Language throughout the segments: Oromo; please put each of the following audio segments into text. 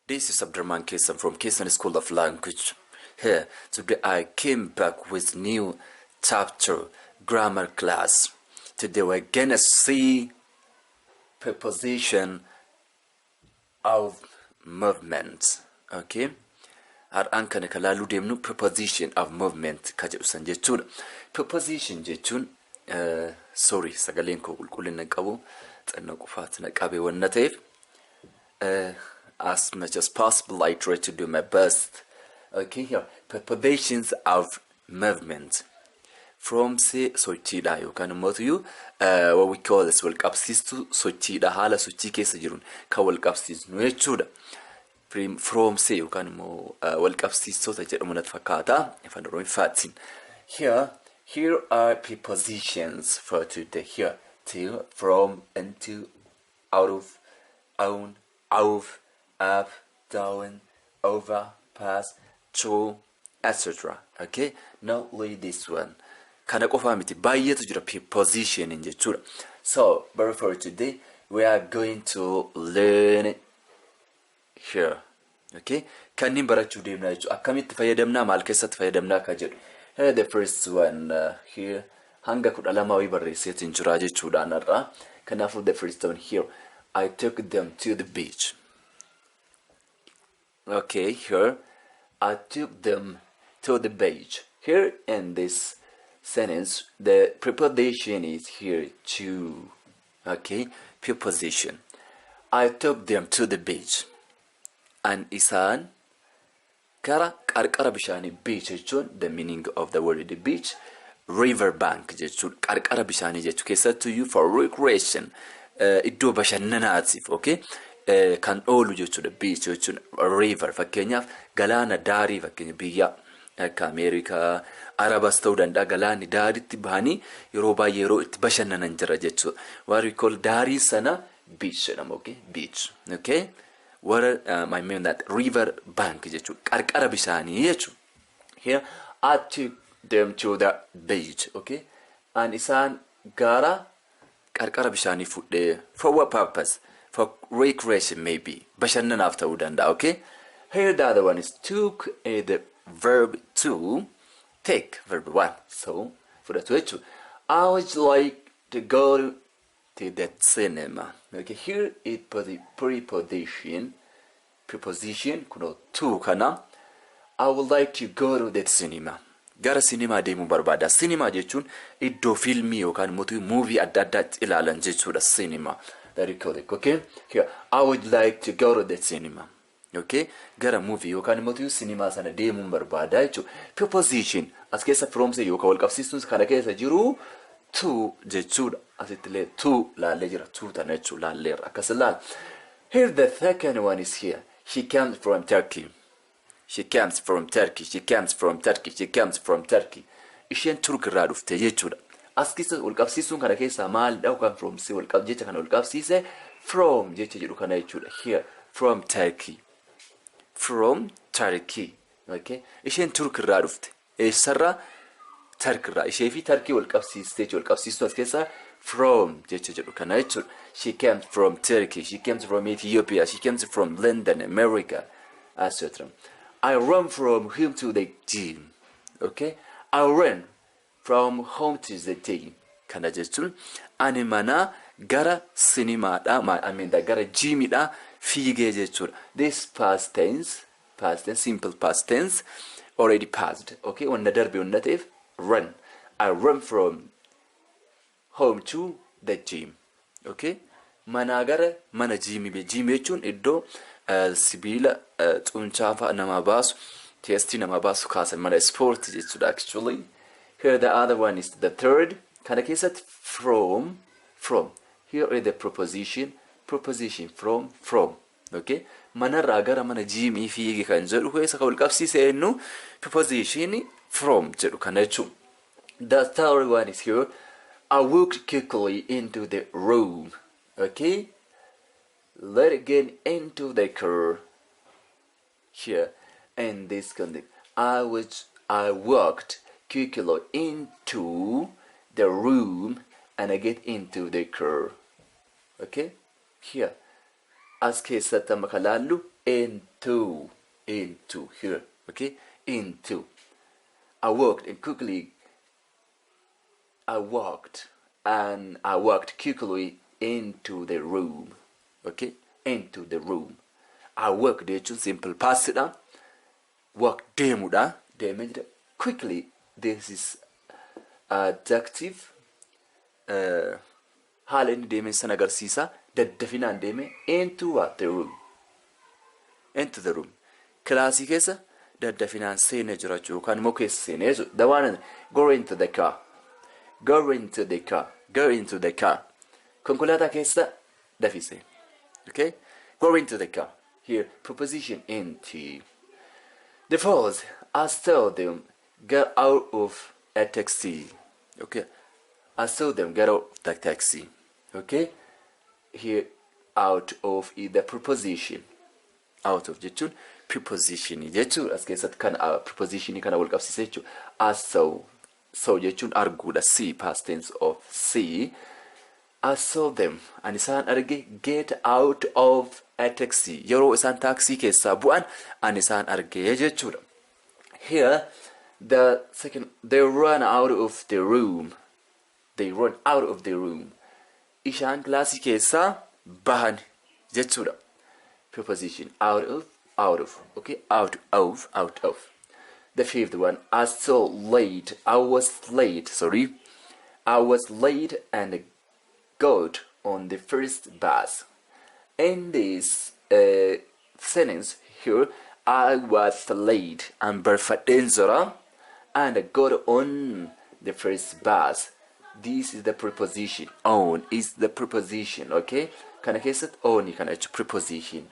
This is Abduraman KESAN from KESAN School of Language. Here, today I came back with new chapter, grammar class. Today we're gonna see preposition of movement. Okay? Har'aan kana kalaaluu deemnu preposition of movement ka jedhu san jechuudha. Preposition jechuun sagaleen koo qulqullina qabu xannoo qofaatti na qabe wanna ta'eef as much as possible I try to do my best. Okay, here prepositions of movement from say sochiidha yookaan immoo what we call this walqabsiistuu sochiidha haala sochii keessa jiruun kan walqabsiisnu jechuudha. From say yookaan immoo walqabsiistota jedhamu natti fakkaata afaan oromiffaatti. Here are prepositions for today. Here, to, from, into, out of, on, of, up, down, over, past, through, etc. Okay, now read this one. Kana qofa miti baay'eetu jira preposition in jechuudha. So, but for today we are going to learn here. Okay, kanneen barachuu deemna jechuudha. Akkamitti fayyadamna maal keessatti fayyadamna ka jedhu. Here the first one here hanga 12 barreesseetiin jira jechuudha narra. Kanaafuu the first one here, I took them to the beach. Okay, here I took them to the beach. Here in this sentence the preposition is here to. Okay, preposition. I took them to the beach. And isaan kara qarqara bishaanii beach jechuun the meaning of the word the beach, river bank jechuun qarqara bishaanii jechuu keessattuu for recreation iddoo bashannanaatiif. Okay, kan oolu jechuudha beach jechuun river fakkeenyaaf galaana daarii fakkeenya biyya akka Ameerikaa Arabas ta'uu danda'a galaanni daariitti bahanii yeroo baay'ee yeroo itti bashannanan jira jechuudha. What we call daarii sana beach jedhama. Okay, beach. Okay, what I mean that river bank jechuudha qarqara bishaanii jechuudha. Here I took them to the beach. Okay, and isaan gara qarqara bishaanii fudhee for what purpose? For recreation maybe bashannanaaf ta'uu danda'a. Okay, here the other one is took the verb to, take verb 1. So for the two, I would like to go to the cinema. Okay, here is the preposition kuno to kana. I would like to go to the cinema. Gara cinema deemu barbaada. Cinema jechuun iddoo filmii yookaan movie adda addaatti ilaalan jechuudha cinema. That is correct. Okay, here I would like to go to the cinema. Okay, gara movie yookaan cinema sana deemuun barbaada jechuudha. Preposition as keessa from say yookaan walqabsiistuun kana keessa jiru to jechuudha. Asittillee to laallee jira to tana jechuudha laalleerra akkas laal. Here the second one is here. She comes from Turkey. She comes from Turkey. She comes from Turkey. She comes from Turkey. Isheen Turkirraa dhufte jechuudha. As keessa walqabsiistuun kana keessa maal dhawkan from say jecha kana walqabsiise from jecha jedhu kana jechuudha. Here from Turkey. From Turkey. Okay, isheen Turkirraa dhufte. Eessarraa? Turkirraa. Ishee fi Turkey walqabsiiste walqabsiistu as keessa from jecha jedhu kana jechuudha. She comes from Turkey. She comes from Ethiopia. She comes from London, America, etc. I run from home to the gym. Okay, I run from home to the gym. Kana jechuun ani mana gara cinemaadha. I mean the gara gymidha fiigee jechuudha. This past tense, simple past tense, already passed. Okay, wanna darbe wanna ta'eef run. I run from home to the gym. Okay, mana gara mana gym jechuun iddoo sibiila xuncaafa nama baasu testi nama baasu kaasan mana sport jechuudha actually. Here the other one is the third. Kana keessatti from. Here is the preposition from. Okay, manarraa gara mana gym fiigi kan jedhu keessa kan walqabsiise ennu preposition from jedhu kana jechuudha. The third one is here. I walked quickly into the room. Okay, let's get into the car. Here in this context, I walked quickly into the room and I get into the car. Okay, here as keessatti makalalu into here, okay, into. I walked and quickly. I walked quickly into the room, okay, into the room. I walked jechuun simple past dha. Walk deemuudha. Deemee quickly. This is adjective. Haala inni deeme san agarsiisa. Daddafinaan deeme into what? The room. Into the room. Kilaasii keessa daddafinaan seenee jira jechuudha. Kan immoo keessa seenee jechuudha. The one go into the car. Go into the car. Go into the car. Konkolaataa keessa dafise. Okay? Go into the car. Here, preposition into. The first, I saw them get out of a taxi. Okay? I saw them get out of the taxi. Okay? Here, out of is the preposition. Out of jechuun preposition jechuun as keessatti kan preposition kana wal qabsiisee jechuudha. I saw. So jechuun arguudha. See, past tense of see. I saw them. Ani isaan arge get out of a taxi. Yeroo isaan taxi keessaa bu'an ani isaan arge jechuudha. Here, the second, they run out of the room. They run out of the room. Isaan kilaasii keessaa bahan jechuudha. Preposition out of, okay, out of. The fifth one, I was late and got on the first bus. In this sentence here, I was late and barfadenzora and got on the first bus. This is the preposition. On is the preposition, okay? Kana keessatti on kana jechuun preposition.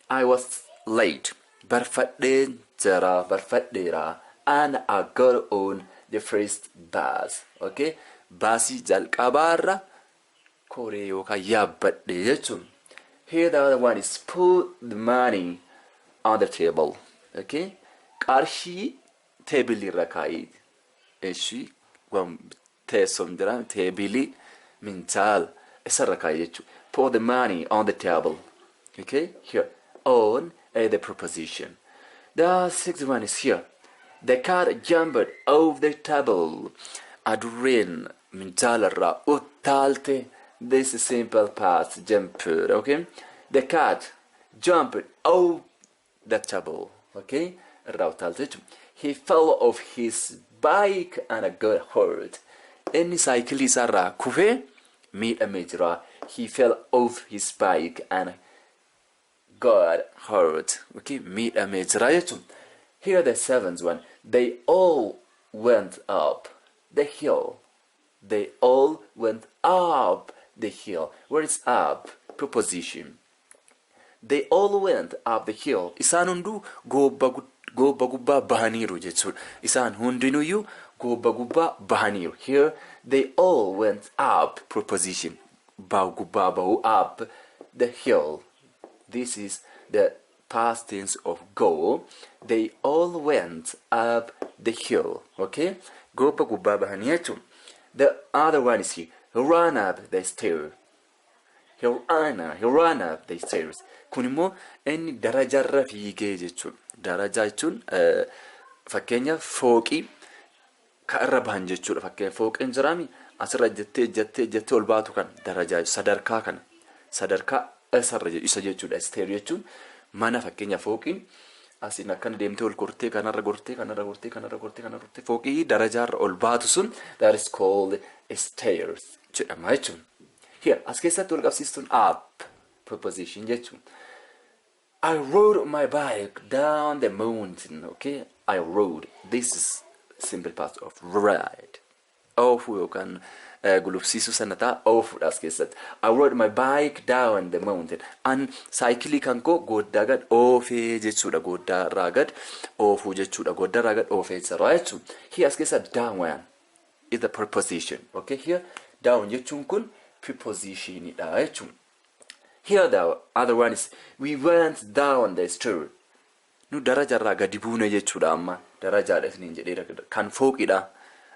I was late. Barfadera and I got on the first bus. Okay? Basi jalqabaarra koree yookaan yaabbadhe jechuun. Here the other one is put the money on the table. Okay? Qarshii teebilii irra kaa'ii. Eshi teessom jira teebilii minjaala isarra kaa'ii jechuudha. Put the money on the table. Okay? Here on the preposition. The sixth one is here. The cat jumped off the table. Adurreen minjaalarraa uttaalte. This is simple past jump. Okay? The cat jumped off the table. Okay? Irraa uttaalte. He fell off his bike and got hurt. Inni saayikilii isaarraa kufee miidhamee jira. He fell off his bike and got hurt. Okay, miidhamee jira jechuun. Here the seventh one. They all went up the hill. They all went up the hill. Where is up? Preposition. They all went up the hill. Isaan hunduu gobba gubbaa bahaniiru jechuudha. Isaan hundinuyyuu gobba gubbaa bahaniiru. Here they all went up. Preposition. Gubbaa bahu up the hill. This is the past tense of go. They all went up the hill. Okay? Gobba gubbaa bahanii jechuudha. The other one is here. He ran up the stairs. He ran up the stairs. Kun immoo inni darajaarra fiigee jechuudha. Darajaa jechuun fakkeenya fooqii ka'arra bahan jechuudha. Fakkeenya fooqeen jiraami asirra jettee ol baatu kan darajaa sadarkaa kana. Sadarkaa isarra isa jechuudha. Stair jechuun mana fakkeenya fooqiin asiin akkana deemtee ol gortee kanarra gortee fooqii darajaarra ol baatu sun that is called stairs jedhama jechuudha. Here as keessatti ol qabsiistuun up preposition jechuudha. I rode my bike down the mountain. Okay, I rode. This is simple past of ride. Oofuu yookaan gulufsiisuu sanataa oofuudha as keessatti. I rode my bike down the mountain. An saayikilii kan koo goddaa gad oofee jechuudha. Goddaa irraa gad oofuu jechuudha. Goddaa irraa gad oofee jira jechuudha. Here as keessatti down one is the preposition. Okay, here down jechuun kun prepositionidha jechuudha. Here the other one is we went down the stair. Nu daraja irraa gadi buune jechuudha amma. Darajaadha isiniin jedhee kan fooqidha.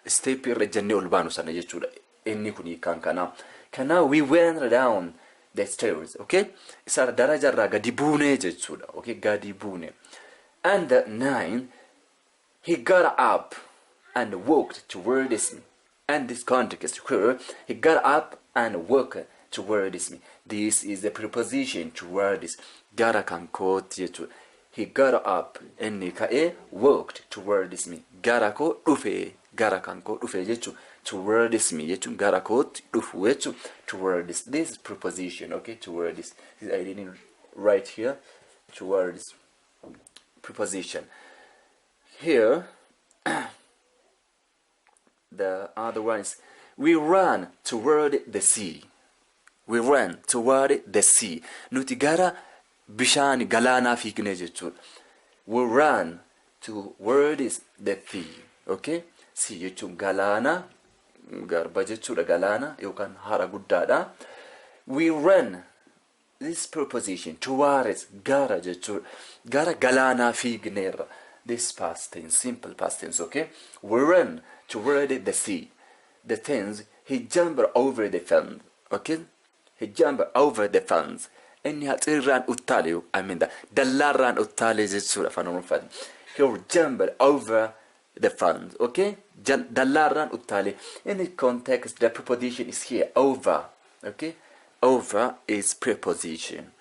Step irra jennee ol baanu sana jechuudha. Inni kuni kan kana. Kana we went down the stairs. Okay, isa darajarraa gadi buune jechuudha. Okay, gadi buune. And 9, he got up and walked towards me. And this context here, he got up and walked towards me. This is the preposition towards. Gara kan kooti jechuudha. He got up inni ka'ee walked towards me. Gara koo dhufe, gara kan koo dhufe jechuudha. Towards me jechuun gara kootti dhufu jechuudha. Towards. This is preposition, okay? Towards. I didn't write here. Towards. Preposition. Here, the other one is, we ran toward the sea. We ran toward the sea. Nuti gara bishaan galaanaa fiigne jechuudha. We ran towards the sea. Okay? Sea jechuun galaana, garba jechuudha galaana yookaan hara guddaadha. We ran. This preposition towards gara jechuudha. Gara galaanaa fiigneerra. This past tense, simple past tense, okay? We ran toward the sea. The tense, he jumped over the fence, okay? He jumped over the fence. Inni haxirraan uttaale, I mean dallarraan uttaale jechuudha afaan He jumped over the fence, okay? Dallarraan uttaale. In the context, the preposition is here, over, okay? Over is preposition.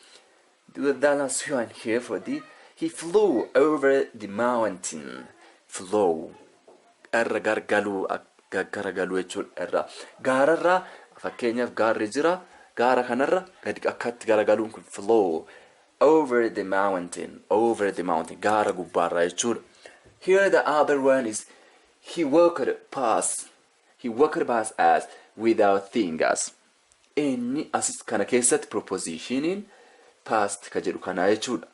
The last one here for the, he flew over the mountain. Flow. Erra gargaluu gargaluu jechuun erra. Gaararra fakkeenyaaf gaarri jira. Gaara kanarra gadi akkatti garagaluun kun flow. Over the mountain. Over the mountain. Gaara gubbaarra jechuudha. Here the other one is, he walked past. He walked past us without seeing us. Inni as kana keessatti propositioniin past ka jedhu kana jechuudha.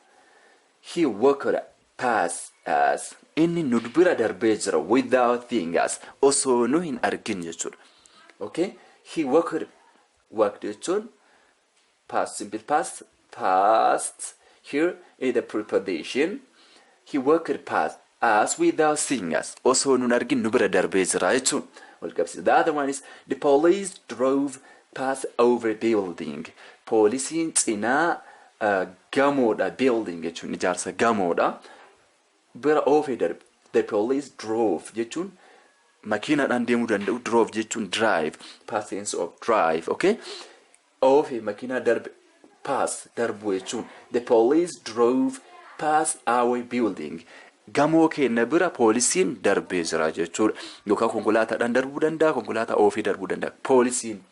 He walked past us. Inni nu bira darbee jira without seeing us. Osoo nu hin argin jechuudha. Okay? He walked jechuun past, simple past. Past. Here is the preposition. He walked past us without seeing us. Osoo nu argin nu bira darbee jira jechuudha. The other one is, the police drove past over building. Poolisiin cinaa gamoodha. Building jechuun ijaarsa gamoodha. Bira oofee darbe. The police drove jechuun makiinaadhaan deemuu danda'u. Drove jechuun drive. Past tense of drive. Okay? Oofee makiinaa darbe. Pass darbu jechuun. The police drove past our building. Gamoo keenya bira poolisiin darbee jira jechuudha. Yookaan konkolaataadhaan darbuu danda'a. Konkolaataa oofee darbuu danda'a. Poolisiin.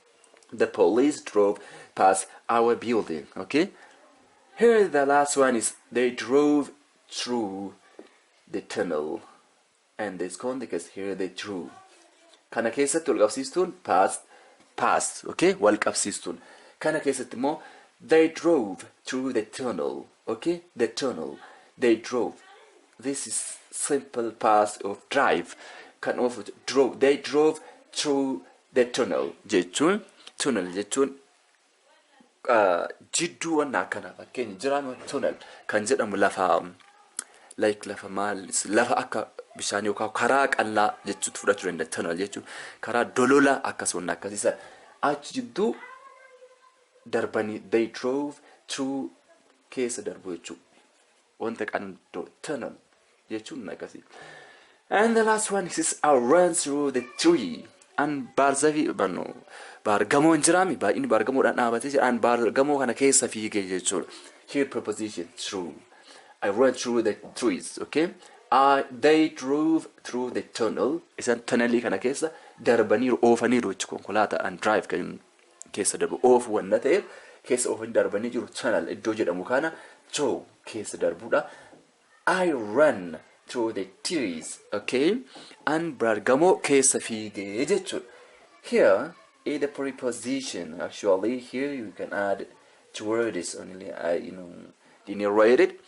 The police drove past our building. Okay? Here the last one is, they drove through the tunnel. And this context here, they drove. Kana keessatti wal qabsiistuun past. Okay? Wal qabsiistuun. Kana keessatti immoo, they drove through the tunnel. Okay? The tunnel. They drove. This is simple past of drive. Kan of drove. They drove through the tunnel. Jechuun. Tunnel jechuun jidduu wannaa kana fakkeenya jiraan tunnel kan jedhamu lafa like lafa maal lafa akka bishaan yookaan karaa qal'aa jechuutti fudhachuu danda'a. Tunnel jechuun karaa dolola akkasuma akkasiisa achi jidduu darbanii. They drove through keessa darbu jechuun wanta kan tunnel jechuun akkasii. And the last one is, I ran through the tree. And barzafi banu bargamoo njirami ba inni bargamoo dhaan dhaabate jira. And bargamoo kana keessa fiige jechuudha. Here preposition through. I ran through the trees. Okay? They drove through the tunnel. Isan tunnelii kana keessa darbaniiru oofaniiru jechuudha. Konkolaataa and drive kan keessa darbu oofu wanna ta'eef keessa oofanii darbanii jiru. Tunnel iddoo jedhamu kana through keessa darbuudha. I ran through the trees. Okay? And bargamoo keessa fiige jechuudha. Here is the preposition. Actually, here you can add two words only. Didn't write it,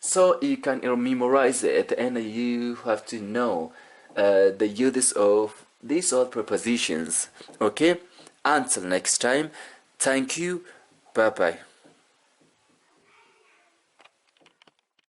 so you can memorize it, and you have to know the uses of these all prepositions. Okay. Until next time. Thank you. Bye bye.